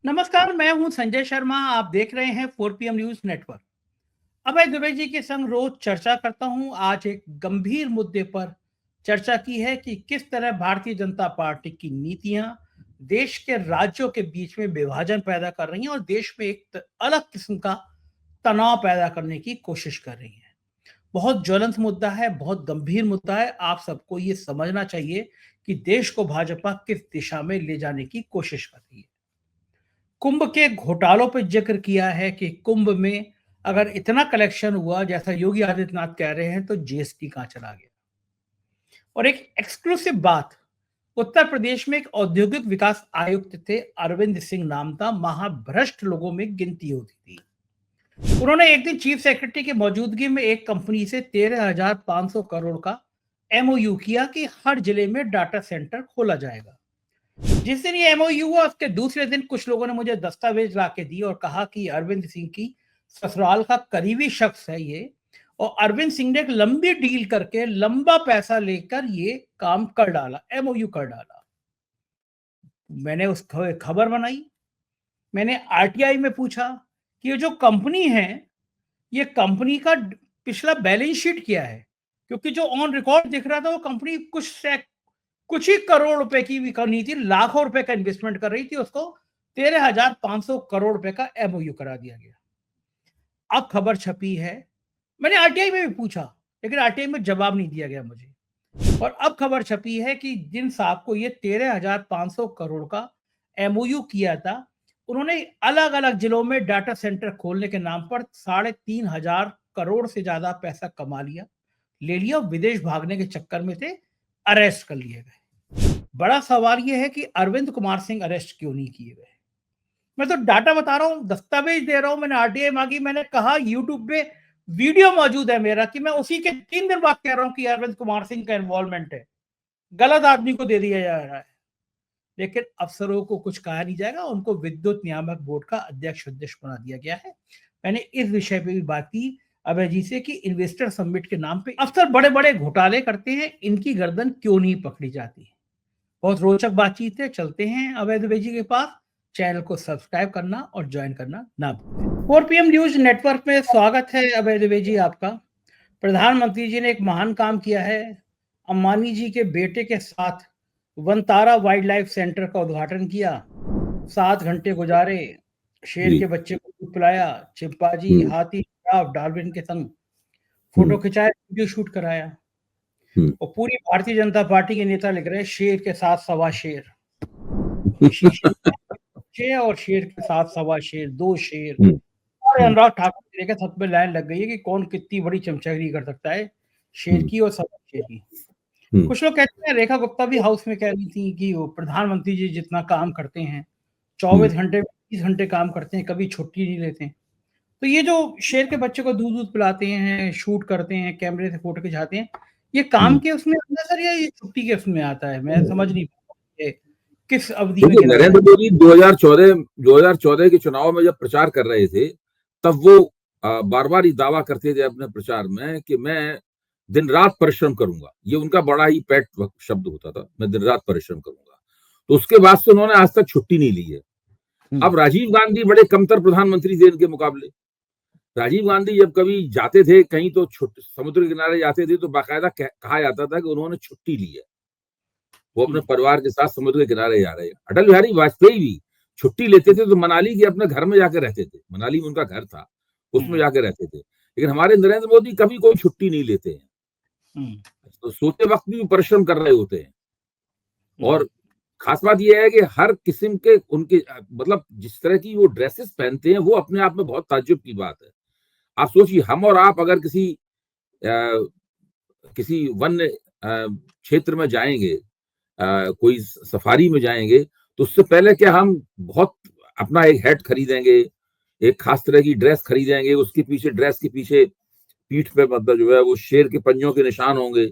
नमस्कार, मैं हूं संजय शर्मा। आप देख रहे हैं 4 PM न्यूज नेटवर्क। अभय दुबे जी के संग रोज चर्चा करता हूं। आज एक गंभीर मुद्दे पर चर्चा की है कि किस तरह भारतीय जनता पार्टी की नीतियां देश के राज्यों के बीच में विभाजन पैदा कर रही हैं और देश में एक अलग किस्म का तनाव पैदा करने की कोशिश कर रही हैं। बहुत ज्वलंत मुद्दा है, बहुत गंभीर मुद्दा है। आप सबको ये समझना चाहिए कि देश को भाजपा किस दिशा में ले जाने की कोशिश कर रही है। कुंभ के घोटालों पे जिक्र किया है कि कुंभ में अगर इतना कलेक्शन हुआ जैसा योगी आदित्यनाथ कह रहे हैं तो जीएसटी कहां चला गया। और एक एक्सक्लूसिव बात, उत्तर प्रदेश में एक औद्योगिक विकास आयुक्त थे, अरविंद सिंह नाम था। महाभ्रष्ट लोगों में गिनती होती थी। उन्होंने एक दिन चीफ सेक्रेटरी की मौजूदगी में एक कंपनी से 13,500 करोड़ का एमओयू किया कि हर जिले में डाटा सेंटर खोला जाएगा। जिस दिन ये एमओयू हुआ उसके दूसरे दिन कुछ लोगों ने मुझे दस्तावेज ला के दिए और कहा कि अरविंद सिंह की ससुराल का करीबी शख्स है ये, और अरविंद सिंह ने एक लंबी डील करके लंबा पैसा लेकर ये काम कर डाला, एमओयू कर डाला। मैंने उस खबर बनाई। मैंने आरटीआई में पूछा कि ये जो कंपनी है, ये कंपनी का पिछला बैलेंस शीट क्या है, क्योंकि जो ऑन रिकॉर्ड दिख रहा था वो कंपनी कुछ ही करोड़ रुपए की भी करनी थी, लाखों रुपए का इन्वेस्टमेंट कर रही थी। उसको 13,500 करोड़ रुपए का एमओयू करा दिया गया। अब खबर छपी है, मैंने आरटीआई में भी पूछा लेकिन आरटीआई में जवाब नहीं दिया गया मुझे। और अब खबर छपी है कि जिन साहब को ये 13,500 करोड़ का एमओयू किया था, उन्होंने अलग अलग जिलों में डाटा सेंटर खोलने के नाम पर 3,500 करोड़ से ज्यादा पैसा कमा लिया, ले लिया, विदेश भागने के चक्कर में थे, अरेस्ट कर लिए गए। बड़ा सवाल यह है कि अरविंद कुमार सिंह अरेस्ट क्यों नहीं किए गए। मैं तो डाटा बता रहा हूं, दस्तावेज दे रहा हूं। मैंने आरटीआई मांगी, मैंने कहा यूट्यूब पे वीडियो मौजूद है मेरा कि मैं उसी के 3 दिन बाद कह रहा हूं कि अरविंद कुमार सिंह का इन्वॉल्वमेंट है। गलत आदमी को दे दिया जा रहा है, लेकिन अफसरों को कुछ कहा नहीं जाएगा। उनको विद्युत नियामक बोर्ड का अध्यक्ष बना दिया गया है। मैंने इस विषय पे भी बात की अभय जी से कि इन्वेस्टर समिट के नाम पे अफसर बड़े बड़े घोटाले करते हैं, इनकी गर्दन क्यों नहीं पकड़ी जाती। बहुत रोचक बातचीत है। चलते हैं अभय दुबे जी के पास। चैनल को सब्सक्राइब करना और ज्वाइन करना ना भूलें। 4 PM न्यूज नेटवर्क में स्वागत है अभय दुबे जी आपका। प्रधानमंत्री जी ने एक महान काम किया है। अंबानी जी के बेटे के साथ वनतारा वाइल्ड लाइफ सेंटर का उद्घाटन किया। 7 घंटे गुजारे, शेर के बच्चे को दूध पिलाया, चिंपांजी, हाथी, जिराफ, डाल्फिन के संग फोटो खिंचाए, वीडियो शूट कराया। और पूरी भारतीय जनता पार्टी के नेता लिख रहे हैं शेर के साथ सवा शेर। शेर और शेर के साथ सवा शेर, 2 शेर। और अनुराग ठाकुर जी के छत पे लाइन लग गई है कि कौन कितनी बड़ी चमचागिरी कर सकता है, शेर की और सवा शेर की। कुछ लोग कहते हैं, रेखा गुप्ता भी हाउस में कह रही थी कि वो प्रधानमंत्री जी जितना काम करते हैं, 24 घंटे 20 घंटे काम करते हैं, कभी छुट्टी नहीं लेते। तो ये जो शेर के बच्चे को दूध पिलाते हैं, शूट करते हैं, कैमरे से फोटो खिंचाते हैं, ये काम के उसमें आता है सर या ये छुट्टी के उसमें आता है? मैं समझ नहीं पाता किस अवधि में गिना नरेंद्र मोदी 2014 के चुनाव में जब प्रचार कर रहे थे, तब वो बार बार ये दावा करते थे अपने प्रचार में कि मैं दिन रात परिश्रम करूंगा। ये उनका बड़ा ही पेट शब्द होता था, मैं दिन रात परिश्रम करूंगा। तो उसके बाद से उन्होंने आज तक छुट्टी नहीं ली है। अब राजीव गांधी बड़े कमतर प्रधानमंत्री थे इनके मुकाबले। राजीव गांधी जब कभी जाते थे कहीं तो समुद्र किनारे जाते थे तो बाकायदा कहा जाता था कि उन्होंने छुट्टी ली है, वो अपने परिवार के साथ समुद्र के किनारे जा रहे हैं। अटल बिहारी वाजपेयी भी छुट्टी लेते थे तो मनाली के अपने घर में जाकर रहते थे, मनाली में उनका घर था, उसमें जाकर रहते थे। लेकिन हमारे नरेंद्र मोदी कभी कोई छुट्टी नहीं लेते हैं, तो सोते वक्त भी परिश्रम कर रहे होते हैं। और खास बात यह है कि हर किस्म के उनके मतलब जिस तरह की वो ड्रेसेस पहनते हैं वो अपने आप में बहुत ताज्जुब की बात है। आप सोचिए, हम और आप अगर किसी वन्य क्षेत्र में जाएंगे, कोई सफारी में जाएंगे, तो उससे पहले क्या हम बहुत अपना एक हैट खरीदेंगे, एक खास तरह की ड्रेस खरीदेंगे, उसके पीछे ड्रेस के पीछे पीठ पे मतलब जो है वो शेर के पंजों के निशान होंगे।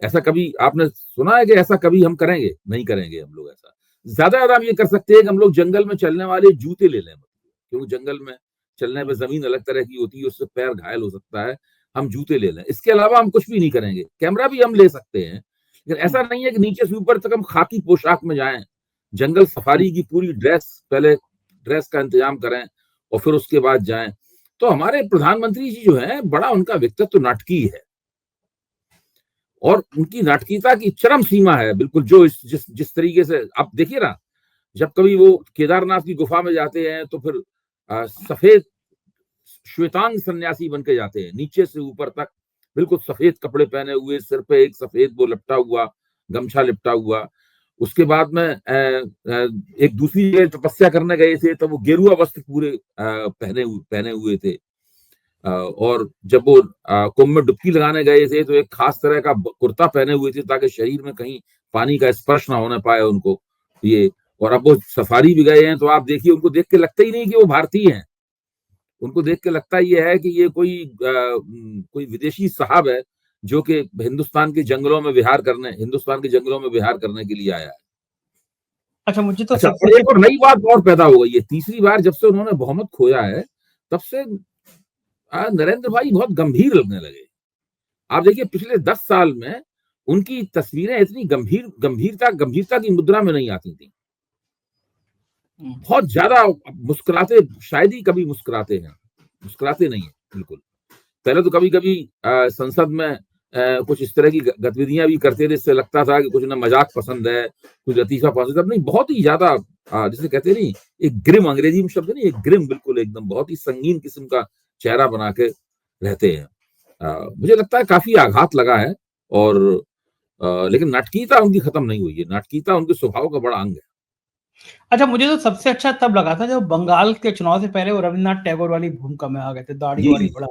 ऐसा कभी आपने सुना है कि ऐसा कभी हम करेंगे? नहीं करेंगे हम लोग ऐसा। ज्यादा हम ये कर सकते हैं कि हम लोग जंगल में चलने वाले जूते ले लें, क्योंकि जंगल में चलने पे जमीन अलग तरह की होती है, उससे पैर घायल हो सकता है, हम जूते ले लें। इसके अलावा हम कुछ भी नहीं करेंगे। कैमरा भी हम ले सकते हैं, लेकिन ऐसा नहीं है कि नीचे से ऊपर तक हम खाकी पोशाक में जाएं। जंगल सफारी की पूरी ड्रेस पहले ड्रेस का इंतजाम करें और फिर उसके बाद जाएं। तो हमारे प्रधानमंत्री जी जो है, बड़ा उनका व्यक्तित्व तो नाटकीय है और उनकी नाटकीयता की चरम सीमा है। बिल्कुल जो जिस तरीके से आप देखिए ना, जब कभी वो केदारनाथ की गुफा में जाते हैं तो फिर सफेद श्वेतांग सन्यासी बन के जाते हैं, नीचे से ऊपर तक बिल्कुल सफेद कपड़े पहने हुए, सिर पे एक सफेद वो लपटा हुआ गमछा लिपटा हुआ। उसके बाद में एक दूसरी जगह तपस्या करने गए थे तो वो गेरुआ वस्त्र पूरे पहने हुए थे। और जब वो कुंभ में डुबकी लगाने गए थे तो एक खास तरह का कुर्ता पहने हुए थे ताकि शरीर में कहीं पानी का स्पर्श ना होने पाए उनको ये। और अब वो सफारी भी गए हैं तो आप देखिए, उनको देख के लगता ही नहीं कि वो भारतीय हैं। उनको देख के लगता ये है कि ये कोई विदेशी साहब है जो कि हिंदुस्तान के जंगलों में विहार करने के लिए आया है। अच्छा, मुझे तो अच्छा, सबसे और एक और नई बात और पैदा हो गई है, तीसरी बार जब से उन्होंने बहुमत खोया है तब से नरेंद्र भाई बहुत गंभीर लगने लगे। आप देखिए, पिछले 10 साल में उनकी तस्वीरें इतनी गंभीरता की मुद्रा में नहीं आती थी। बहुत ज्यादा मुस्कुराते, शायद ही कभी मुस्कुराते नहीं है बिल्कुल। पहले तो कभी कभी संसद में कुछ इस तरह की गतिविधियां भी करते थे, इससे लगता था कि कुछ ना मजाक पसंद है, कुछ लतीफा पसंद है। नहीं, बहुत ही ज्यादा जिसे कहते नहीं, एक ग्रिम, अंग्रेजी में शब्द नहीं, एक ग्रिम, बिल्कुल एकदम बहुत ही संगीन किस्म का चेहरा बना के रहते हैं। मुझे लगता है काफी आघात लगा है। और लेकिन नाटकीयता उनकी खत्म नहीं हुई है, नाटकीयता उनके स्वभाव का बड़ा अंग है। अच्छा, मुझे तो सबसे अच्छा तब लगा था जब बंगाल के चुनाव से पहले वो रविन्द्रनाथ टैगोर वाली भूमिका में आ गए थे, दाढ़ी वाड़ी बढ़ा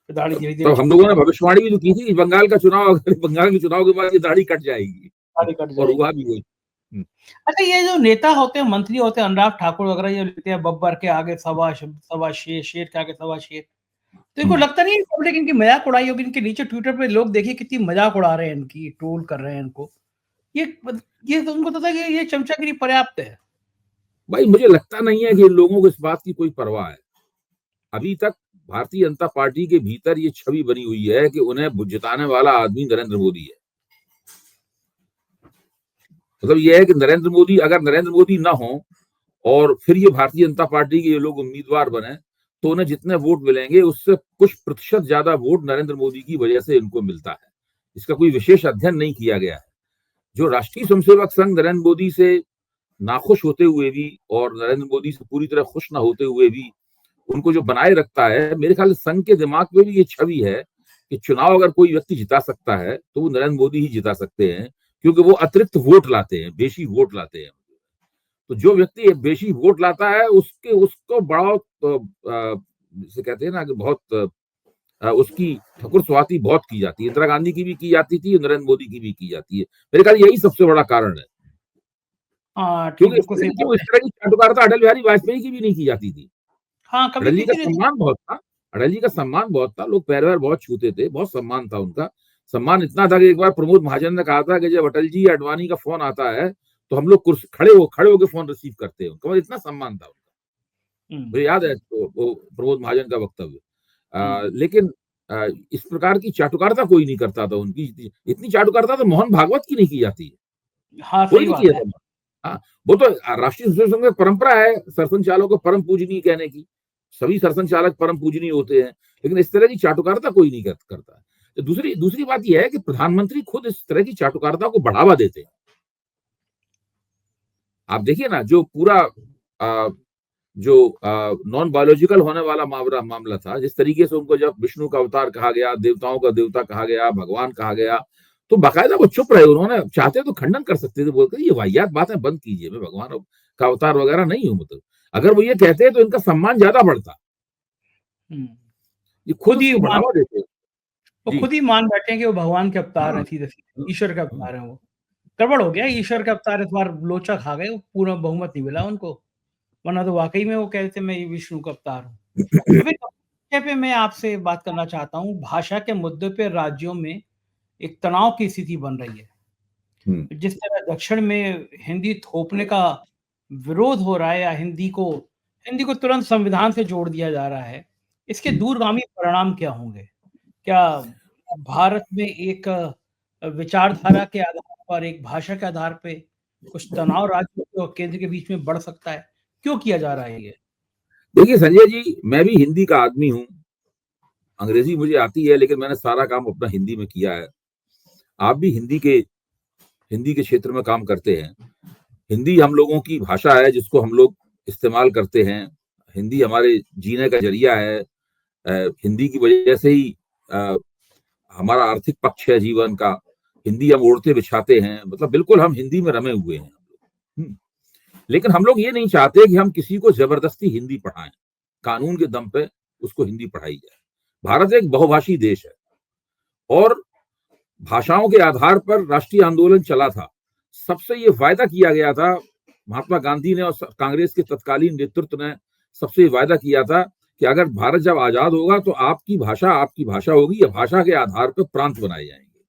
तो दाढ़ी धीरे-धीरे तो हम लोगों ने भविष्यवाणी भी तो की थी कि बंगाल के चुनाव के बाद ये दाढ़ी कट जाएगी, दाढ़ी कट और जाएगी। हुआ भी वही। अच्छा, ये जो नेता होते हैं, मंत्री होते हैं, अनुराग ठाकुर वगैरह, ये लेते हैं बब्बर के आगे सवा शेर, शेर के आगे सवा शेर। तो इनको लगता नहीं है पब्लिक इनकी मजाक उड़ाई होगी? इनके नीचे ट्विटर पे लोग देखिए कितनी मजाक उड़ा रहे हैं इनकी, ट्रोल कर रहे हैं इनको। ये तो उनको पता है कि ये चमचागिरी पर्याप्त है। भाई, मुझे लगता नहीं है कि इन लोगों को इस बात की कोई परवाह है। अभी तक भारतीय जनता पार्टी के भीतर ये छवि बनी हुई है कि उन्हें जिताने वाला आदमी नरेंद्र मोदी है। मतलब ये है कि अगर नरेंद्र मोदी ना हो और फिर ये भारतीय जनता पार्टी के ये लोग उम्मीदवार बने तो उन्हें जितने वोट मिलेंगे उससे कुछ प्रतिशत ज्यादा वोट नरेंद्र मोदी की वजह से इनको मिलता है। इसका कोई विशेष अध्ययन नहीं किया गया है। जो राष्ट्रीय स्वयंसेवक संघ नरेंद्र मोदी से नाखुश होते हुए भी और नरेंद्र मोदी से पूरी तरह खुश ना होते हुए भी उनको जो बनाए रखता है, मेरे ख्याल से संघ के दिमाग में भी ये छवि है कि चुनाव अगर कोई व्यक्ति जिता सकता है तो वो नरेंद्र मोदी ही जिता सकते हैं, क्योंकि वो अतिरिक्त वोट लाते हैं, बेशी वोट लाते हैं। तो जो व्यक्ति बेशी वोट लाता है उसको बड़ा जिसे कहते हैं ना कि बहुत उसकी ठकुर स्वाति बहुत की जाती है। इंदिरा गांधी की भी की जाती थी, नरेंद्र मोदी की भी की जाती है। मेरे ख्याल यही सबसे बड़ा कारण है। हाँ, ठीक, क्योंकि बिल्कुल सही बात इस तरह की चाटुकारिता अटल बिहारी वाजपेयी की भी नहीं की जाती थी। हाँ, कभी अटल जी का किसी ने सम्मान बहुत था, लोग पैर वैर बहुत छूते थे, बहुत सम्मान था उनका। सम्मान इतना था कि एक बार प्रमोद महाजन ने कहा था कि जब अटल जी या अडवाणी का फोन आता है तो हम लोग खड़े होकर फोन रिसीव करते हैं। उनका इतना सम्मान था उनका। मुझे याद है तो वो प्रमोद महाजन का वक्तव्य। लेकिन इस प्रकार की चाटुकारिता कोई नहीं करता था उनकी। इतनी चाटुकारिता तो मोहन भागवत की नहीं की जाती है। हाँ, कोई सही नहीं बात किया है। था। हाँ, वो तो राष्ट्रीय स्वयं सेवक संघ परंपरा है सरसंघ चालक को परम पूजनीय कहने की। सभी सरसंघ चालक परम पूजनीय होते हैं, लेकिन इस तरह की चाटुकारिता कोई नहीं करता। तो दूसरी बात यह है कि प्रधानमंत्री खुद इस तरह की चाटुकारिता को बढ़ावा देते हैं। आप देखिए ना, जो पूरा जो नॉन बायोलॉजिकल होने वाला मामला था, जिस तरीके से उनको जब विष्णु का अवतार कहा गया, देवताओं का देवता कहा गया, भगवान कहा गया, तो बाकायदा वो चुप रहे। उन्होंने चाहते तो खंडन कर सकते थे, बोलकर ये वाहियात बातें बंद कीजिए, मैं भगवान का अवतार वगैरह नहीं हूं। मतलब अगर वो ये कहते तो इनका सम्मान ज्यादा बढ़ता। ये खुद ही उसको मान बढ़ावा देते। वो जी खुद ही मान बैठे हैं कि वो भगवान के अवतार हैं, हाँ, सीधे-सीधे ईश्वर के अवतार हैं वो। गड़बड़ हो गया, ईश्वर के अवतार इस बार लोचा खा गए, वो पूरा बहुमत नहीं मिला उनको, वरना तो वाक़ई में वो कहते मैं विष्णु का अवतार हूँ। अभी विषय पे मैं आपसे बात करना चाहता हूँ, भाषा के मुद्दे पे राज्यों में एक तनाव की स्थिति बन रही है। जिस तरह दक्षिण में हिंदी थोपने का विरोध हो रहा है या हिंदी को तुरंत संविधान से जोड़ दिया जा रहा है, इसके दूरगामी परिणाम क्या होंगे? क्या भारत में एक विचारधारा के आधार पर, एक भाषा के आधार पे कुछ तनाव राज्य और केंद्र के बीच में बढ़ सकता है? क्यों किया जा रहा है ये? देखिए संजय जी, मैं भी हिंदी का आदमी हूं, अंग्रेजी मुझे आती है, लेकिन मैंने सारा काम अपना हिंदी में किया है। आप भी हिंदी के क्षेत्र में काम करते हैं। हिंदी हम लोगों की भाषा है जिसको हम लोग इस्तेमाल करते हैं। हिंदी हमारे जीने का जरिया है। हिंदी की वजह से ही हमारा आर्थिक पक्ष है जीवन का। हिंदी हम ओढ़ते बिछाते हैं, मतलब बिल्कुल हम हिंदी में रमे हुए हैं। लेकिन हम लोग ये नहीं चाहते कि हम किसी को जबरदस्ती हिंदी पढ़ाएं, कानून के दम पे उसको हिंदी पढ़ाई जाए। भारत एक बहुभाषी देश है और भाषाओं के आधार पर राष्ट्रीय आंदोलन चला था। सबसे ये वायदा किया गया था, महात्मा गांधी ने और कांग्रेस के तत्कालीन नेतृत्व ने सबसे वायदा किया था कि अगर भारत जब आजाद होगा तो आपकी भाषा होगी, या भाषा के आधार पर प्रांत बनाए जाएंगे।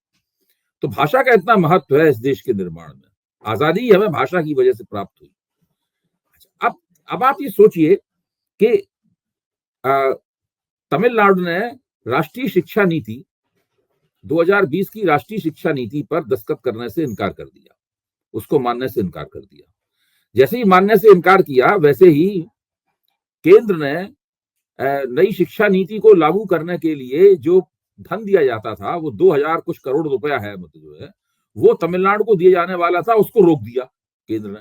तो भाषा का इतना महत्व है इस देश के निर्माण में। आजादी हमें भाषा की वजह से प्राप्त हुई। अब आप ये सोचिए कि तमिलनाडु ने राष्ट्रीय शिक्षा नीति 2020 की राष्ट्रीय शिक्षा नीति पर दस्तखत करने से इनकार कर दिया, उसको मानने से इनकार कर दिया। जैसे ही मानने से इनकार किया, वैसे ही केंद्र ने नई शिक्षा नीति को लागू करने के लिए जो धन दिया जाता था, वो 2000 कुछ करोड़ रुपया है, मतलब जो है वो तमिलनाडु को दिए जाने वाला था, उसको रोक दिया केंद्र ने।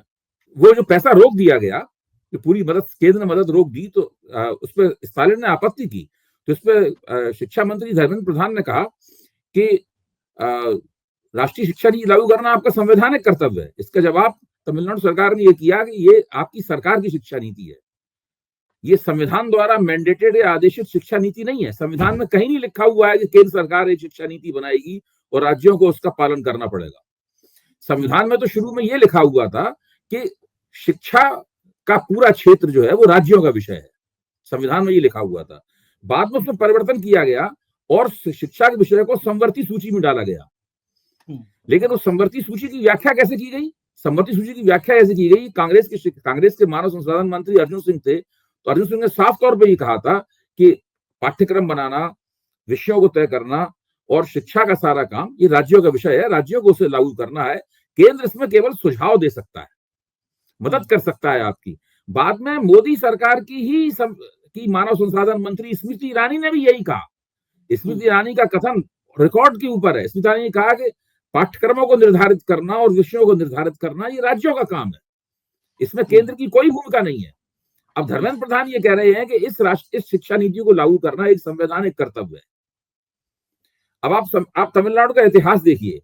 वो जो पैसा रोक दिया गया, जो पूरी मदद केंद्र ने मदद रोक दी, तो उस पर स्टालिन ने आपत्ति की। तो इस पर शिक्षा मंत्री धर्मेंद्र प्रधान ने कहा कि राष्ट्रीय शिक्षा नीति लागू करना आपका संवैधानिक कर्तव्य है। इसका जवाब तमिलनाडु सरकार ने यह किया कि ये आपकी सरकार की शिक्षा नीति है, ये संविधान द्वारा मैंडेटेड या आदेशित शिक्षा नीति नहीं है। संविधान में कहीं नहीं लिखा हुआ है कि केंद्र सरकार एक शिक्षा नीति बनाएगी और राज्यों को उसका पालन करना पड़ेगा। संविधान में तो शुरू में यह लिखा हुआ था कि शिक्षा का पूरा क्षेत्र जो है वो राज्यों का विषय है। संविधान में ये लिखा हुआ था। बाद में उसमें परिवर्तन किया गया और शिक्षा के विषय को समवर्ती सूची में डाला गया। लेकिन उस समवर्ती सूची की व्याख्या कैसे की गई? समवर्ती सूची की व्याख्या ऐसे की गई, कांग्रेस के मानव संसाधन मंत्री अर्जुन सिंह थे, तो अर्जुन सिंह ने साफ तौर पर ये कहा था कि पाठ्यक्रम बनाना, विषयों को तय करना और शिक्षा का सारा काम ये राज्यों का विषय है, राज्यों को उसे लागू करना है। केंद्र इसमें केवल सुझाव दे सकता है, मदद कर सकता है आपकी। बाद में मोदी सरकार की मानव संसाधन मंत्री स्मृति ईरानी ने भी यही कहा। स्मृति ईरानी का कथन रिकॉर्ड के ऊपर है। स्मृति ईरानी ने कहा कि पाठ्यक्रमों को निर्धारित करना और विषयों को निर्धारित करना ये राज्यों का काम है, इसमें केंद्र की कोई भूमिका नहीं है। अब धर्मेंद्र प्रधान ये कह रहे हैं कि इस शिक्षा नीति को लागू करना एक संवैधानिक कर्तव्य है। अब आप तमिलनाडु का इतिहास देखिए।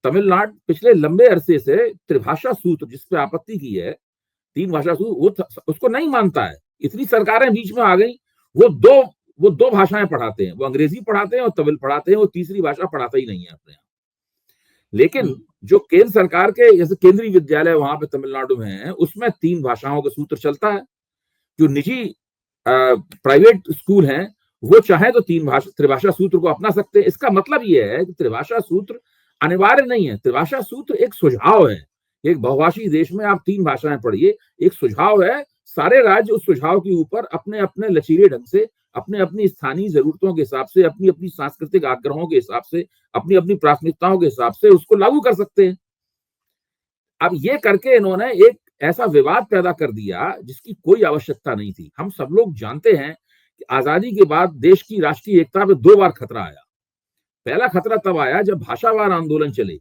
तमिलनाडु पिछले लंबे अरसे से त्रिभाषा सूत्र, जिसपे आपत्ति की है, 3 भाषा सूत्र, उसको नहीं मानता है। इतनी सरकारें बीच में आ गई, वो दो भाषाएं पढ़ाते हैं, वो अंग्रेजी पढ़ाते हैं और तमिल पढ़ाते हैं, वो तीसरी भाषा पढ़ाता ही नहीं है अपने यहाँ। लेकिन जो केंद्र सरकार के जैसे केंद्रीय विद्यालय वहां पे तमिलनाडु में है, उसमें 3 भाषाओं का सूत्र चलता है। जो निजी प्राइवेट स्कूल हैं वो चाहे तो त्रिभाषा सूत्र को अपना सकते हैं। इसका मतलब ये है कि त्रिभाषा सूत्र अनिवार्य नहीं है। त्रिभाषा सूत्र एक सुझाव है। एक बहुभाषी देश में आप 3 भाषाएं पढ़िए, एक सुझाव है। सारे राज्य उस सुझाव के ऊपर अपने अपने लचीले ढंग से, अपने अपनी स्थानीय जरूरतों के हिसाब से, अपनी अपनी सांस्कृतिक आग्रहों के हिसाब से, अपनी अपनी प्राथमिकताओं के हिसाब से उसको लागू कर सकते हैं। अब ये करके इन्होंने एक ऐसा विवाद पैदा कर दिया जिसकी कोई आवश्यकता नहीं थी। हम सब लोग जानते हैं कि आजादी के बाद देश की राष्ट्रीय एकता पे 2 बार खतरा आया। पहला खतरा तब आया जब भाषावार आंदोलन चले।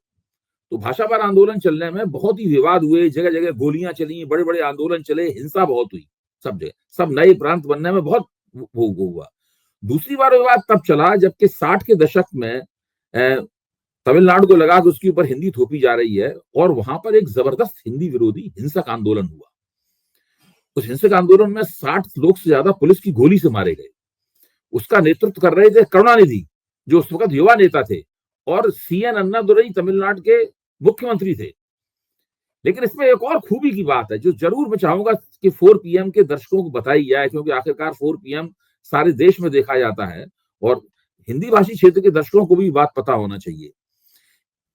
तो भाषावार आंदोलन चलने में बहुत ही विवाद हुए, जगह जगह गोलियां चली, बड़े बड़े आंदोलन चले, हिंसा बहुत हुई सब जगह, सब नए प्रांत बनने में बहुत वो हुआ। दूसरी बार विवाद तब चला जबकि 60 के दशक में तमिलनाडु को लगा कि उसके ऊपर हिंदी थोपी जा रही है और वहां पर एक जबरदस्त हिंदी विरोधी हिंसक आंदोलन हुआ। उस हिंसक आंदोलन में 60 लोग से ज्यादा पुलिस की गोली से मारे गए। उसका नेतृत्व कर रहे थे करुणानिधि, जो उस वक्त युवा नेता थे, और सीएन अन्नादुरई तमिलनाडु के मुख्यमंत्री थे। लेकिन इसमें एक और खूबी की बात है जो जरूर मैं चाहूंगा कि 4 PM के दर्शकों को बताई जाए, क्योंकि आखिरकार 4 PM सारे देश में देखा जाता है और हिंदी भाषी क्षेत्र के दर्शकों को भी बात पता होना चाहिए।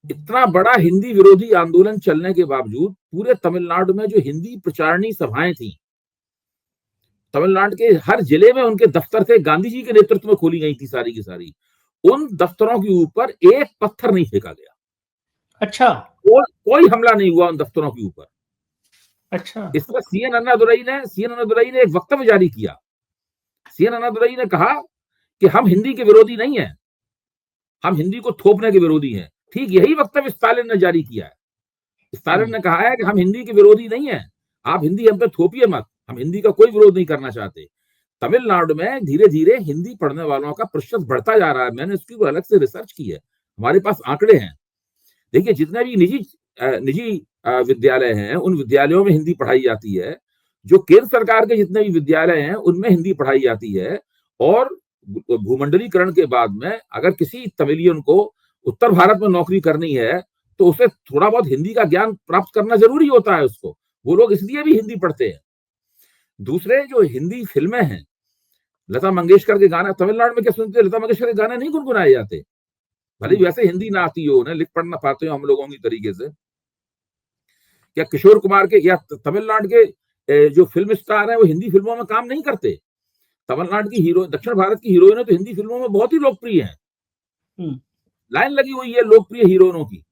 इतना बड़ा हिंदी विरोधी आंदोलन चलने के बावजूद पूरे तमिलनाडु में जो हिंदी प्रचारणी सभाएं थी, तमिलनाडु के हर जिले में उनके दफ्तर थे, गांधी जी के नेतृत्व में खोली गई थी सारी की सारी। उन दफ्तरों के ऊपर एक पत्थर नहीं फेंका गया। अच्छा, कोई हमला नहीं हुआ उन दफ्तरों के ऊपर। अच्छा। इस पर सीएन अन्नादुरई ने एक वक्तव्य जारी किया। सीएन अन्नादुरई ने कहा कि हम हिंदी के विरोधी नहीं है, हम हिंदी को थोपने के विरोधी हैं। ठीक यही वक्तव्य स्टालिन ने जारी किया है। स्टालिन ने कहा है कि हम हिंदी के विरोधी नहीं है, आप हिंदी हम पे थोपिए मत, हम हिंदी का कोई विरोध नहीं करना चाहते। तमिलनाडु में धीरे धीरे हिंदी पढ़ने वालों का प्रतिशत बढ़ता जा रहा है। मैंने इसकी अलग से रिसर्च की है, हमारे पास आंकड़े हैं। देखिए, जितने भी निजी विद्यालय हैं, उन विद्यालयों में हिंदी पढ़ाई जाती है। जो केंद्र सरकार के जितने भी विद्यालय हैं, उनमें हिंदी पढ़ाई जाती है। और भूमंडलीकरण के बाद में अगर किसी तमिलियन को उत्तर भारत में नौकरी करनी है, तो उसे थोड़ा बहुत हिंदी का ज्ञान प्राप्त करना जरूरी होता है उसको। वो लोग इसलिए भी हिंदी पढ़ते हैं। दूसरे, जो हिंदी फिल्में हैं, लता मंगेशकर के गाने तमिलनाडु में क्या सुनते हैं? लता मंगेशकर के गाने नहीं गुनगुनाए जाते, भले वैसे हिंदी ना आती हो, उन्हें लिख पढ़ ना पाते हो हम लोगों की तरीके से। क्या किशोर कुमार के या तमिलनाडु के जो फिल्म स्टार हैं, वो हिंदी फिल्मों में काम नहीं करते? तमिलनाडु की हीरो, दक्षिण भारत की हीरोइनें तो हिंदी फिल्मों में बहुत ही लोकप्रिय हैं। लाइन लगी हुई है लोकप्रिय हीरोइनों की।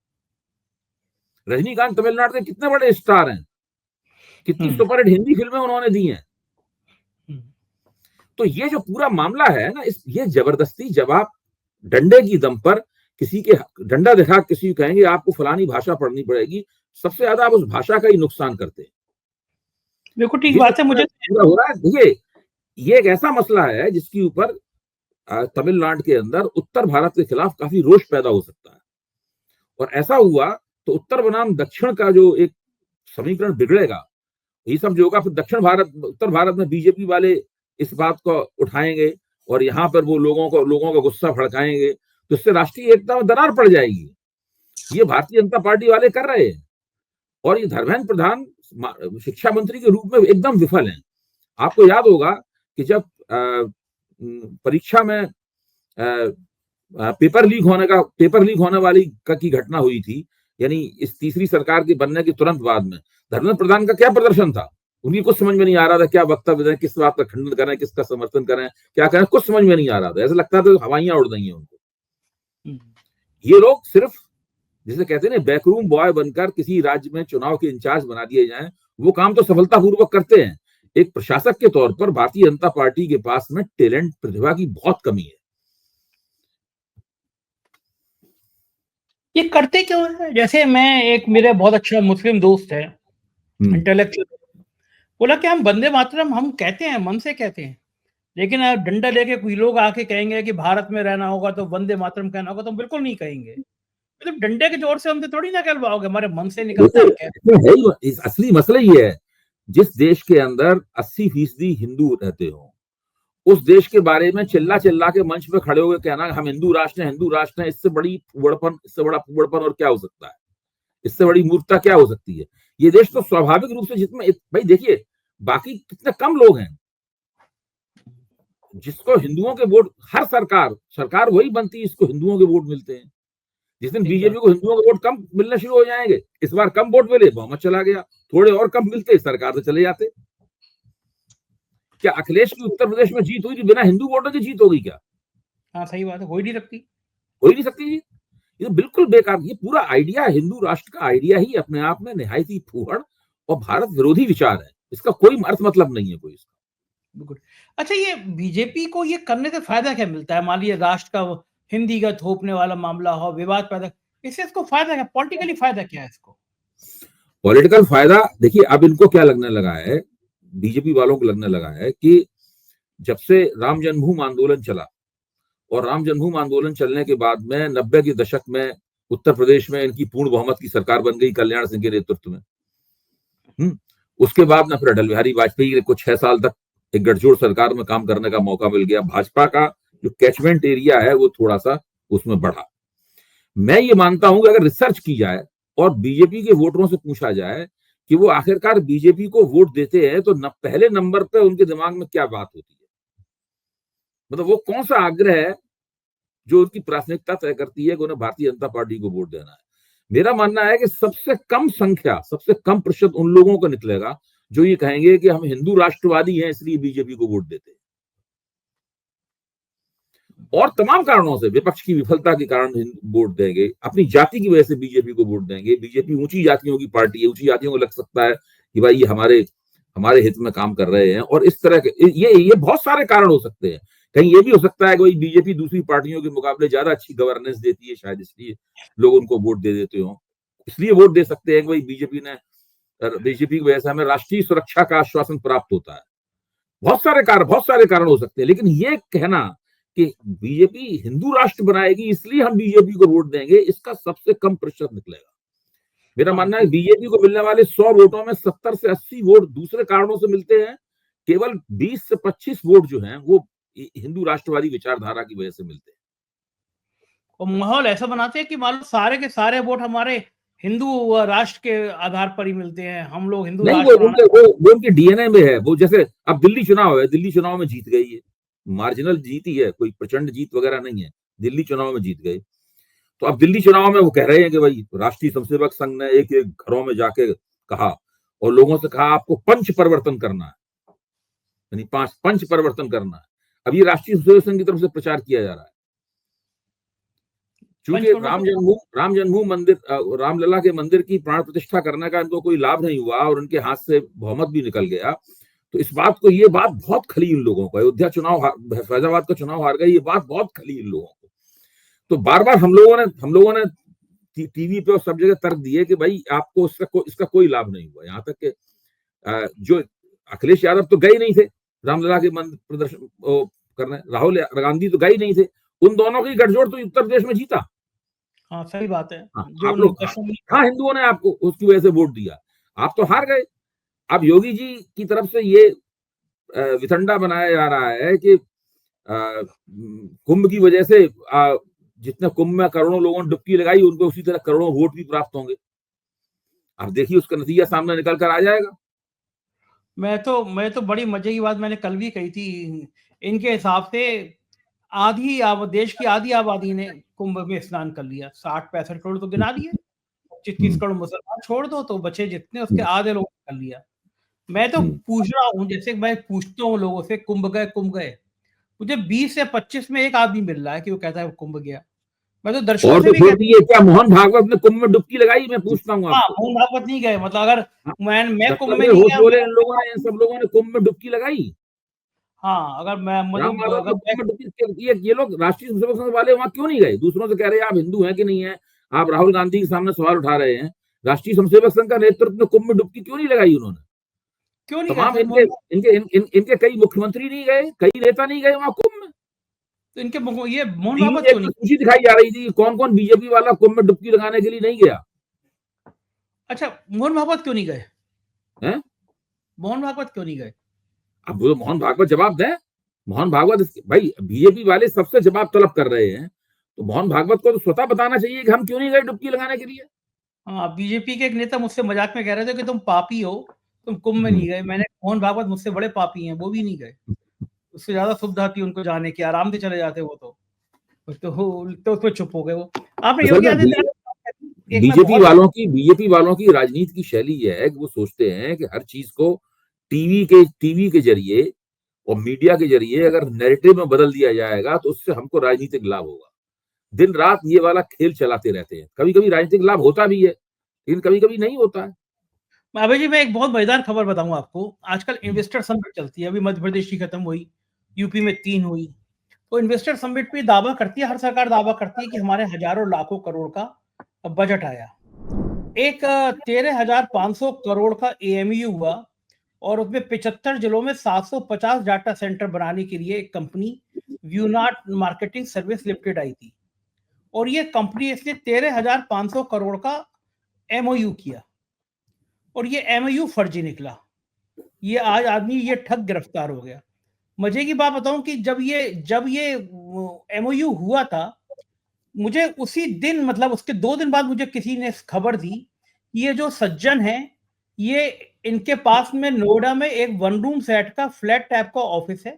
रजनीकांत तमिलनाडु के कितने बड़े स्टार हैं, कितनी सुपरहिट हिंदी फिल्में उन्होंने दी हैं। तो ये जो पूरा मामला है ना, ये जबरदस्ती, जब आप डंडे की दम पर किसी के डंडा दिखा किसी को कहेंगे आपको फलानी भाषा पढ़नी पड़ेगी, सबसे ज्यादा आप उस भाषा का ही नुकसान करते हैं। बिल्कुल ठीक बात है। मुझे हो रहा है। देखिए, ये एक ऐसा मसला है जिसके ऊपर तमिलनाडु के अंदर उत्तर भारत के खिलाफ काफी रोष पैदा हो सकता है। और ऐसा हुआ तो उत्तर बनाम दक्षिण का जो एक समीकरण बिगड़ेगा, ये सब जो होगा, फिर उत्तर भारत में बीजेपी वाले इस बात को उठाएंगे और यहाँ पर वो लोगों का गुस्सा भड़काएंगे, तो इससे राष्ट्रीय एकता में दरार पड़ जाएगी। ये भारतीय जनता पार्टी वाले कर रहे हैं। और ये धर्मेंद्र प्रधान शिक्षा मंत्री के रूप में एकदम विफल हैं। आपको याद होगा कि जब परीक्षा में पेपर लीक होने वाली की घटना हुई थी, यानी इस तीसरी सरकार के बनने के तुरंत बाद में धर्मेंद्र प्रधान का क्या प्रदर्शन था? उन्हें कुछ समझ में नहीं आ रहा था क्या वक्तव्य दें, किस बात का खंडन करें, किसका समर्थन करें, क्या करें, कुछ समझ में नहीं आ रहा था। ऐसा लगता था हवाइयां उड़ रही हैं उनको। ये लोग सिर्फ, जिसे कहते हैं ना, बैकरूम बॉय बनकर किसी राज्य में चुनाव के इंचार्ज बना दिए जाएं, वो काम तो सफलतापूर्वक करते हैं। एक प्रशासक के तौर पर भारतीय जनता पार्टी के पास में टैलेंट, प्रतिभा की बहुत कमी है। ये करते क्यों है? जैसे एक मेरे बहुत अच्छा मुस्लिम दोस्त है, इंटेलेक्चुअल, बोला कि हम वंदे मातरम हम कहते हैं, मन से कहते हैं, लेकिन डंडा लेके कोई लोग आके कहेंगे कि भारत में रहना होगा तो वंदे मातरम कहना होगा, तो हम बिल्कुल नहीं कहेंगे। मतलब डंडे के जोर से हमसे थोड़ी ना कहलवाओगे, हमारे मन से निकलता है। असली मसला ये है, जिस देश के अंदर 80% हिंदू रहते हो, उस देश के बारे में चिल्ला के मंच पे खड़े होकर कहना हम हिंदू राष्ट्र हैं, इससे बड़ा फुबड़पन और क्या हो सकता है? इससे बड़ी मूर्खता क्या हो सकती है? ये देश तो स्वाभाविक रूप से, जिसमें भाई देखिए, बाकी कितने कम लोग हैं जिसको हिंदुओं के वोट, हर सरकार वही बनती है जिसको हिंदुओं के वोट मिलते हैं। जिस दिन बीजेपी को हिंदुओं के वोट कम मिलना शुरू हो जाएंगे, इस बार कम वोट मिले, बहुमत चला गया, थोड़े और कम मिलते, सरकार से चले जाते। क्या अखिलेश की उत्तर प्रदेश में जीत हुई थी बिना हिंदू वोटों की जीत होगी क्या? हाँ, सही बात है, हो ही नहीं सकती जी। ये बिल्कुल बेकार। ये पूरा आइडिया, हिंदू राष्ट्र का आइडिया ही अपने आप में निहायत ही फूहड़ और भारत विरोधी विचार है। इसका कोई अर्थ मतलब नहीं है कोई इसका। बिल्कुल। अच्छा, ये बीजेपी को ये करने से फायदा क्या मिलता है? मान लीजिए राष्ट्र का हिंदी का थोपने वाला मामला हो, विवाद पैदा, इससे इसको फायदा क्या, पॉलिटिकली फायदा क्या है इसको? पॉलिटिकल फायदा देखिए, अब इनको क्या लगने लगा है, बीजेपी वालों को लगने लगा है कि जब से राम जन्मभूमि आंदोलन चला, और राम जन्मभूमि आंदोलन चलने के बाद में 90 के दशक में उत्तर प्रदेश में इनकी पूर्ण बहुमत की सरकार बन गई कल्याण सिंह के नेतृत्व में। उसके बाद में फिर अटल बिहारी वाजपेयी को 6 साल तक एक गठजोड़ सरकार में काम करने का मौका मिल गया। भाजपा का जो कैचमेंट एरिया है वो थोड़ा सा उसमें बढ़ा। मैं ये मानता हूं कि अगर रिसर्च की जाए और बीजेपी के वोटरों से पूछा जाए कि वो आखिरकार बीजेपी को वोट देते हैं, तो पहले नंबर पे उनके दिमाग में क्या बात होती है, मतलब वो कौन सा आग्रह है जो उनकी प्राथमिकता तय करती है कि उन्हें भारतीय जनता पार्टी को वोट देना है। मेरा मानना है कि सबसे कम प्रतिशत उन लोगों को निकलेगा जो ये कहेंगे कि हम हिंदू राष्ट्रवादी हैं इसलिए बीजेपी को वोट देते हैं, और तमाम कारणों से, विपक्ष की विफलता के कारण वोट देंगे, अपनी जाति की वजह से बीजेपी को वोट देंगे। बीजेपी ऊंची जातियों की पार्टी है, ऊंची जातियों को लग सकता है कि भाई ये हमारे हमारे हित में काम कर रहे हैं। और इस तरह के ये बहुत सारे कारण हो सकते हैं। कहीं ये भी हो सकता है कि भाई बीजेपी दूसरी पार्टियों के मुकाबले ज्यादा अच्छी गवर्नेंस देती है, शायद इसलिए लोग उनको वोट दे देते हो, इसलिए वोट दे सकते हैं कि भाई बीजेपी की वजह से हमें राष्ट्रीय सुरक्षा का आश्वासन प्राप्त होता है। बहुत सारे कारण हो सकते हैं। लेकिन ये कहना कि बीजेपी हिंदू राष्ट्र बनाएगी इसलिए हम बीजेपी को वोट देंगे, इसका सबसे कम प्रतिशत निकलेगा। मेरा मानना है बीजेपी को मिलने वाले 100 वोटों में 70 से 80 वोट दूसरे कारणों से मिलते हैं। केवल 20 से 25 वोट जो हैं वो हिंदू राष्ट्रवादी विचारधारा की वजह से मिलते हैं। और माहौल ऐसा बनाते हैं कि मान लो सारे के सारे वोट हमारे हिंदू राष्ट्र के आधार पर ही मिलते हैं, हम लोग हिंदू नहीं, राष्ट्र वो उनके डीएनए में है। वो जैसे अब दिल्ली चुनाव है, दिल्ली चुनाव में जीत गई है, मार्जिनल जीती है, कोई प्रचंड जीत वगैरह नहीं है, दिल्ली चुनाव में जीत गए। तो अब दिल्ली चुनाव में वो कह रहे हैं कि भाई राष्ट्रीय स्वयंसेवक संघ ने एक एक घरों में जाके कहा और लोगों से कहा आपको पंच परिवर्तन करना है, यानी 5 पंच परिवर्तन करना है। अब ये राष्ट्रीय स्वयंसेवक संघ की तरफ से प्रचार किया जा रहा है। चूंकि राम जन्मभूमि मंदिर, रामलला के मंदिर की प्राण प्रतिष्ठा करने का इनको कोई लाभ नहीं हुआ और उनके हाथ से बहुमत भी निकल गया, तो इस बात को, ये बात बहुत खली इन लोगों को। अयोध्या चुनाव, फैजाबाद का चुनाव हार गए, ये बात बहुत खली इन लोगों को। तो बार बार हम लोगों ने टीवी पे और सब जगह तर्क दिए कि भाई आपको इसका कोई लाभ नहीं हुआ। यहाँ तक कि जो अखिलेश यादव तो गए नहीं थे रामलला के मंदिर प्रदर्शन करने, राहुल गांधी तो गए नहीं थे, उन दोनों की गठजोड़ तो उत्तर प्रदेश में जीता। हाँ, सही बात है। आप लोग हाँ, हिंदुओं ने आपको उसकी वजह से वोट दिया, आप तो हार गए। अब योगी जी की तरफ से ये वितंडा बनाया जा रहा है कि कुंभ की वजह से जितने कुंभ में करोड़ों लोगों ने डुबकी लगाई, उनको उसी तरह करोड़ों वोट भी प्राप्त होंगे। अब देखिए उसका नतीजा सामने निकल कर आ जाएगा। मैं तो बड़ी मजे की बात मैंने कल भी कही थी। इनके हिसाब से देश की आधी आबादी ने कुंभ में स्नान कर लिया। 60-65 करोड़ तो गिना दिए, 25-30 करोड़ मुसलमान छोड़ दो तो बचे जितने, उसके आधे लोग कर लिया। मैं तो पूछ रहा हूँ, जैसे मैं पूछता हूँ लोगों से कुंभ गए, मुझे 20 से 25 में एक आदमी मिल रहा है कि वो कहता है वो कुंभ गया। मैं तो दर्शकों से भी क्या मोहन भागवत ने कुंभ में डुबकी लगाई? मैं पूछता हूँ आपको। मोहन भागवत नहीं गए, मतलब अगर मैं कुंभ में नहीं गया, बोले इन लोगों ने, इन सब लोगों ने कुंभ में डुबकी लगाई। हाँ, अगर मैं ये लोग राष्ट्रीय स्वयंसेवक संघ वाले वहां क्यों नहीं गए? दूसरों से कह रहे हैं आप हिंदू हैं कि नहीं है, आप राहुल गांधी के सामने सवाल उठा रहे हैं, राष्ट्रीय स्वयंसेवक संघ का नेतृत्व में कुंभ में डुबकी क्यों नहीं लगाई उन्होंने? क्यों नहीं तमाम इनके कई मुख्यमंत्री नहीं गए, कई नेता नहीं गए वहां कुंभ में। तो इनके ये मोहन भागवत क्यों नहीं? सूची दिखाई जा रही थी कौन कौन बीजेपी वाला कुंभ में डुबकी लगाने के लिए नहीं गया। अच्छा, मोहन भागवत क्यों नहीं गए? हैं? मोहन भागवत क्यों नहीं गए? अब वो मोहन भागवत जवाब दें। मोहन भागवत, भाई बीजेपी वाले सबसे जवाब तलब कर रहे हैं, तो मोहन भागवत को तो स्वतः बताना चाहिए कि हम क्यों नहीं गए डुबकी लगाने के लिए। हाँ, बीजेपी के एक नेता मुझसे मजाक में कह रहे थे कि तुम पापी हो, तुम कुंभ में नहीं गए। मैंने, मोहन भागवत मुझसे बड़े पापी हैं, वो भी नहीं गए। उससे ज्यादा सुविधा थी उनको जाने की, आराम से चले जाते वो तो उसमें चुप हो गए वो। आपने योगी आदित्यनाथ, बीजेपी वालों की राजनीति की शैली यह है कि वो सोचते हैं कि हर चीज को टीवी के जरिए और मीडिया के जरिए अगर नैरेटिव में बदल दिया जाएगा तो उससे हमको राजनीतिक लाभ होगा। दिन रात ये वाला खेल चलाते रहते हैं। कभी कभी राजनीतिक लाभ होता भी है, लेकिन कभी कभी नहीं होता है। अभय जी, मैं एक बहुत मजेदार खबर बताऊं आपको। आजकल इन्वेस्टर समिट चलती है, अभी मध्य प्रदेश की खत्म हुई, यूपी में 3 हुई। तो इन्वेस्टर समिट पे दावा करती है, हर सरकार दावा करती है कि हमारे हजारों लाखों करोड़ का बजट आया। एक 13,500 करोड़ का एएमयू हुआ और उसमें 75 जिलों में 750 डाटा सेंटर बनाने के लिए एक कंपनी व्यूनाट मार्केटिंग सर्विस लिमिटेड आई थी। और ये कंपनी इसने 13,500 करोड़ का एमओयू किया और ये एमओयू फर्जी निकला। ये आज आदमी, ये ठग गिरफ्तार हो गया। मजे की बात बताऊं कि जब ये एमओयू हुआ था, मुझे उसी दिन, मतलब उसके 2 दिन बाद मुझे किसी ने खबर दी, ये जो सज्जन है, ये इनके पास में नोएडा में एक 1 रूम सेट का फ्लैट टाइप का ऑफिस है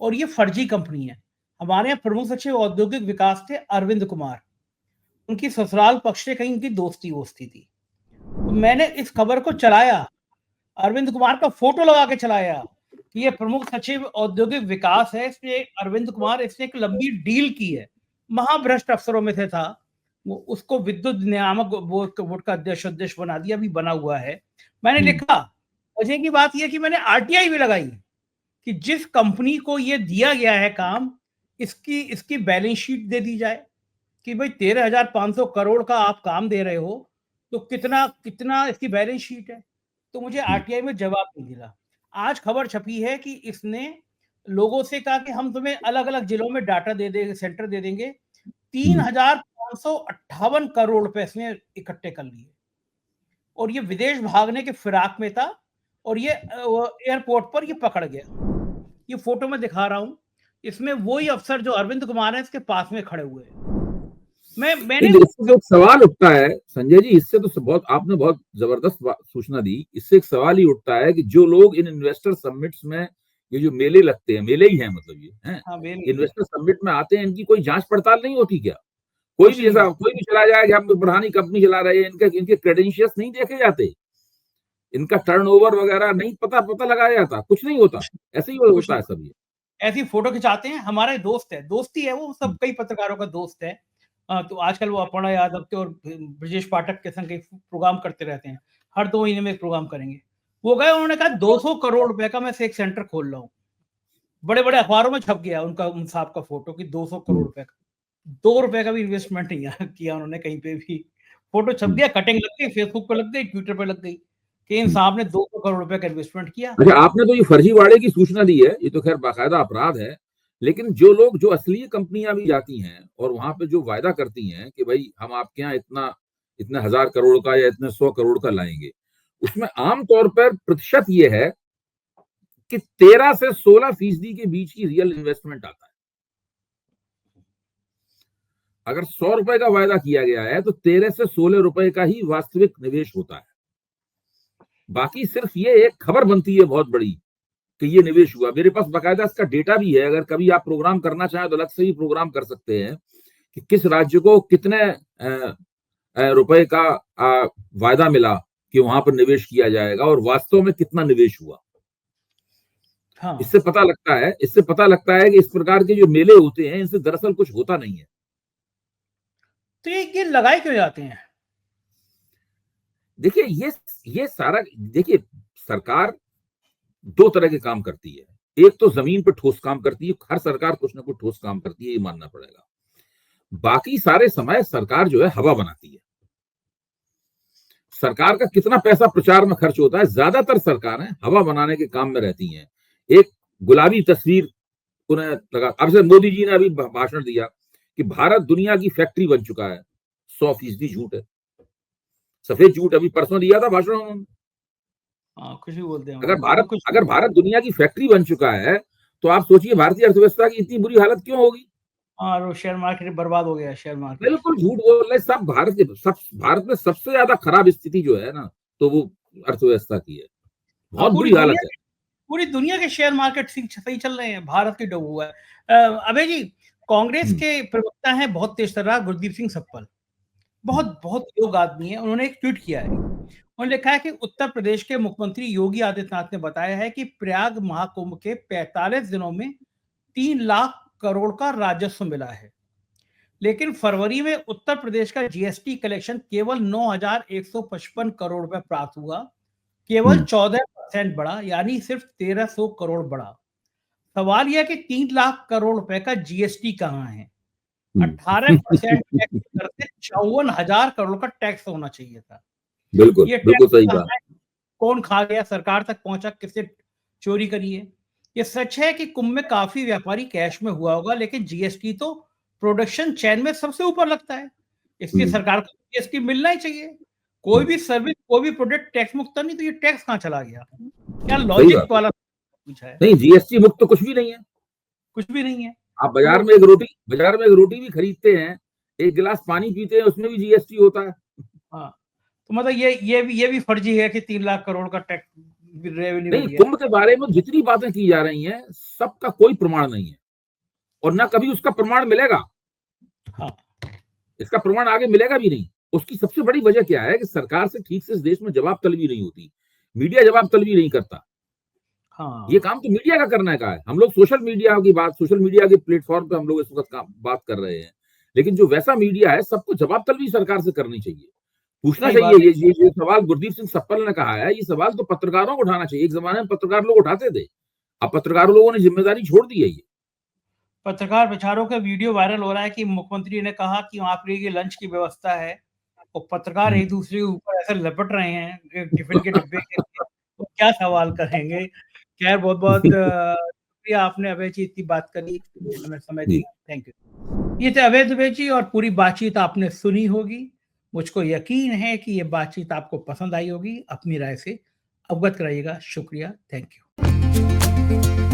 और ये फर्जी कंपनी है। हमारे यहाँ प्रमुख सचिव औद्योगिक विकास थे अरविंद कुमार, उनकी ससुराल पक्ष से कहीं उनकी दोस्ती वोस्ती थी। तो मैंने इस खबर को चलाया, अरविंद कुमार का फोटो लगा के चलाया कि ये प्रमुख सचिव औद्योगिक विकास है, इसने अरविंद कुमार, इसने एक लंबी डील की है, महाभ्रष्ट अफसरों में से था वो, उसको विद्युत नियामक बोर्ड का अध्यक्ष बना दिया, अभी बना हुआ है। मैंने लिखा, मजे की बात यह कि मैंने आरटीआई भी लगाई कि जिस कंपनी को ये दिया गया है काम, इसकी बैलेंस शीट दे दी जाए कि भाई 13,500 करोड़ का आप काम दे रहे हो, तो कितना कितना इसकी बैलेंस शीट है। तो मुझे आरटीआई में जवाब नहीं मिला। आज खबर छपी है कि इसने लोगों से कहा कि हम तुम्हें अलग-अलग जिलों में डाटा दे देंगे, सेंटर दे देंगे। 3,558 करोड़ रुपए इसने इकट्ठे कर लिए और ये विदेश भागने के फिराक में था और ये एयरपोर्ट पर ये पकड़ गया। ये फोटो मैं दिखा रहा हूँ। इसमें वही अफसर जो अरविंद कुमार है, इसके पास में खड़े हुए हैं। मैंने इससे जो सवाल उठता है संजय जी, इससे तो बहुत आपने बहुत जबरदस्त सूचना दी। इससे एक सवाल ही उठता है कि जो लोग इन इन्वेस्टर समिट्स में, ये जो मेले लगते हैं, मेले ही हैं मतलब ये हैं, हाँ, इन्वेस्टर समिट में आते हैं, इनकी कोई जांच पड़ताल नहीं होती क्या? कोई भी ऐसा, कोई भी चला जाए कि हम बढ़ानी कंपनी चला रहे हैं, इनके क्रेडेंशियल्स नहीं देखे जाते, इनका टर्नओवर वगैरह नहीं पता लगाया जाता, कुछ नहीं होता, ऐसे ही होता है सब। ये ऐसी फोटो खिंचाते हैं। हमारे दोस्त है, दोस्ती है, वो सब कई पत्रकारों का दोस्त है। तो आजकल वो अपर्णा यादव के और ब्रजेश पाठक के संग प्रोग्राम करते रहते हैं। हर 2 महीने में एक प्रोग्राम करेंगे। वो गए, उन्होंने कहा 200 करोड़ रुपए का मैं एक सेंटर खोल रहा हूँ। बड़े-बड़े अखबारों में छप गया उनका, उन साहब का फोटो कि 200 करोड़ रुपए का। 2 रुपए का भी इन्वेस्टमेंट नहीं किया उन्होंने कहीं पे भी। फोटो छप गया, कटिंग लग गई, फेसबुक पे लग गई, ट्विटर पे लग गई कि इन साहब ने 200 करोड़ रुपए का इन्वेस्टमेंट किया। अच्छा, आपने तो ये फर्जीवाड़े की सूचना दी है, ये तो खैर बाकायदा अपराध है। लेकिन जो लोग, जो असली कंपनियां भी जाती हैं और वहां पे जो वायदा करती हैं कि भाई हम आपके यहाँ इतने 1,000 करोड़ का या इतने 100 करोड़ का लाएंगे, उसमें आमतौर पर प्रतिशत ये है कि 13 से 16% के बीच की रियल इन्वेस्टमेंट आता है। अगर 100 रुपए का वायदा किया गया है तो 13 से 16 रुपए का ही वास्तविक निवेश होता है। बाकी सिर्फ ये एक खबर बनती है बहुत बड़ी कि ये निवेश हुआ। मेरे पास बाकायदा इसका डेटा भी है, अगर कभी आप प्रोग्राम करना चाहें तो अलग से ही प्रोग्राम कर सकते हैं कि किस राज्य को कितने रुपए का वायदा मिला कि वहां पर निवेश किया जाएगा और वास्तव में कितना निवेश हुआ। हाँ। इससे पता लगता है कि इस प्रकार के जो मेले होते हैं, इनसे दरअसल कुछ होता नहीं है। तो ये लगाए क्यों जाते हैं? देखिए, ये सारा, देखिए, सरकार 2 तरह के काम करती है। एक तो जमीन पर ठोस काम करती है, हर सरकार कुछ ना कुछ ठोस काम करती है, ये मानना पड़ेगा। बाकी सारे समय सरकार जो है हवा बनाती है। सरकार का कितना पैसा प्रचार में खर्च होता है, ज्यादातर सरकारें हवा बनाने के काम में रहती हैं। एक गुलाबी तस्वीर उन्हें लगा। अब से मोदी जी ने अभी भाषण दिया कि भारत दुनिया की फैक्ट्री बन चुका है। 100% झूठ है, सफेद झूठ। अभी परसों दिया था भाषण उन्होंने। कुछ भी बोलते हैं। अगर भारत दुनिया की फैक्ट्री बन चुका है तो आप सोचिए भारतीय अर्थव्यवस्था की इतनी बुरी हालत क्यों होगी। और शेयर मार्केट बर्बाद हो गया, शेयर मार्केट। बिल्कुल झूठ बोल रहे सब। भारत में सबसे ज्यादा खराब स्थिति जो है ना, तो वो अर्थव्यवस्था की है। बहुत बुरी हालत है। पूरी दुनिया के शेयर मार्केट सही चल रहे हैं, भारत की डूबा हुआ है। अभय जी, कांग्रेस के प्रवक्ता हैं बहुत तेज तर्रार गुरदीप सिंह सप्पल, बहुत योग्य आदमी है। उन्होंने एक ट्वीट किया है। उन्होंने लिखा है कि उत्तर प्रदेश के मुख्यमंत्री योगी आदित्यनाथ ने बताया है कि प्रयाग महाकुंभ के 45 दिनों में 3 लाख करोड़ का राजस्व मिला है, लेकिन फरवरी में उत्तर प्रदेश का जीएसटी कलेक्शन केवल 9,155 करोड़ रुपए प्राप्त हुआ, केवल 14% बढ़ा, यानी सिर्फ 1,300 करोड़ बढ़ा। सवाल यह कि 3 लाख करोड़ रुपए का जीएसटी कहां है? 18% टैक्स करते 54,000 करोड़ का टैक्स होना चाहिए था। बिल्कुल, ये बिल्कुल सही बात। कौन खा गया? सरकार तक पहुंचा, किससे चोरी करी है? ये सच है कि कुंभ में काफी व्यापारी कैश में हुआ होगा, लेकिन जीएसटी तो प्रोडक्शन चेन में सबसे ऊपर लगता है, इसलिए सरकार को जीएसटी मिलना ही चाहिए। कोई भी सर्विस, कोई भी प्रोडक्ट टैक्स मुक्त नहीं, तो ये टैक्स कहां चला गया? क्या लॉजिक वाला पूछा है? नहीं, जीएसटी मुक्त तो कुछ भी नहीं है, कुछ भी नहीं है। आप बाजार में एक रोटी भी खरीदते हैं, एक गिलास पानी पीते हैं, उसमें भी जीएसटी होता है। हाँ, तो मतलब ये भी फर्जी है कि 3 लाख करोड़ का टैक्स रेवेन्यू नहीं, कुंभ के बारे में जितनी बातें की जा रही हैं, सबका कोई प्रमाण नहीं है और ना कभी उसका प्रमाण मिलेगा। हाँ, इसका प्रमाण आगे मिलेगा भी नहीं। उसकी सबसे बड़ी वजह क्या है कि सरकार से ठीक से इस देश में जवाब तलबी नहीं होती, मीडिया जवाब तलबी नहीं करता। हाँ, ये काम तो मीडिया का करने का है। हम लोग सोशल मीडिया के प्लेटफॉर्म पे हम लोग इस वक्त बात कर रहे हैं, लेकिन जो वैसा मीडिया है, सबको जवाब तलबी सरकार से करनी चाहिए। पूछना सही चाहिए। बात है। ये सवाल गुरदीप सिंह सप्पल ने कहा है, ये सवाल तो पत्रकारों को उठाना चाहिए। एक जमाने में पत्रकार लोग उठाते थे, अब पत्रकार लोगों ने जिम्मेदारी छोड़ दी है। ये पत्रकार बेचारों का वीडियो वायरल हो रहा है कि मुख्यमंत्री ने कहा कि वहाँ आपके लिए लंच की व्यवस्था है, और पत्रकार एक दूसरे के ऊपर ऐसे लपट रहे हैं टिफिन के डिब्बे के लिए, तो क्या सवाल करेंगे। खैर, बहुत बहुत शुक्रिया, आपने अभय जी इतनी बात करी, हमें समय जी दिया, थैंक यू। ये थे अभय दुबे जी, और पूरी बातचीत आपने सुनी होगी। मुझको यकीन है कि ये बातचीत आपको पसंद आई होगी। अपनी राय से अवगत कराइएगा। शुक्रिया, थैंक यू।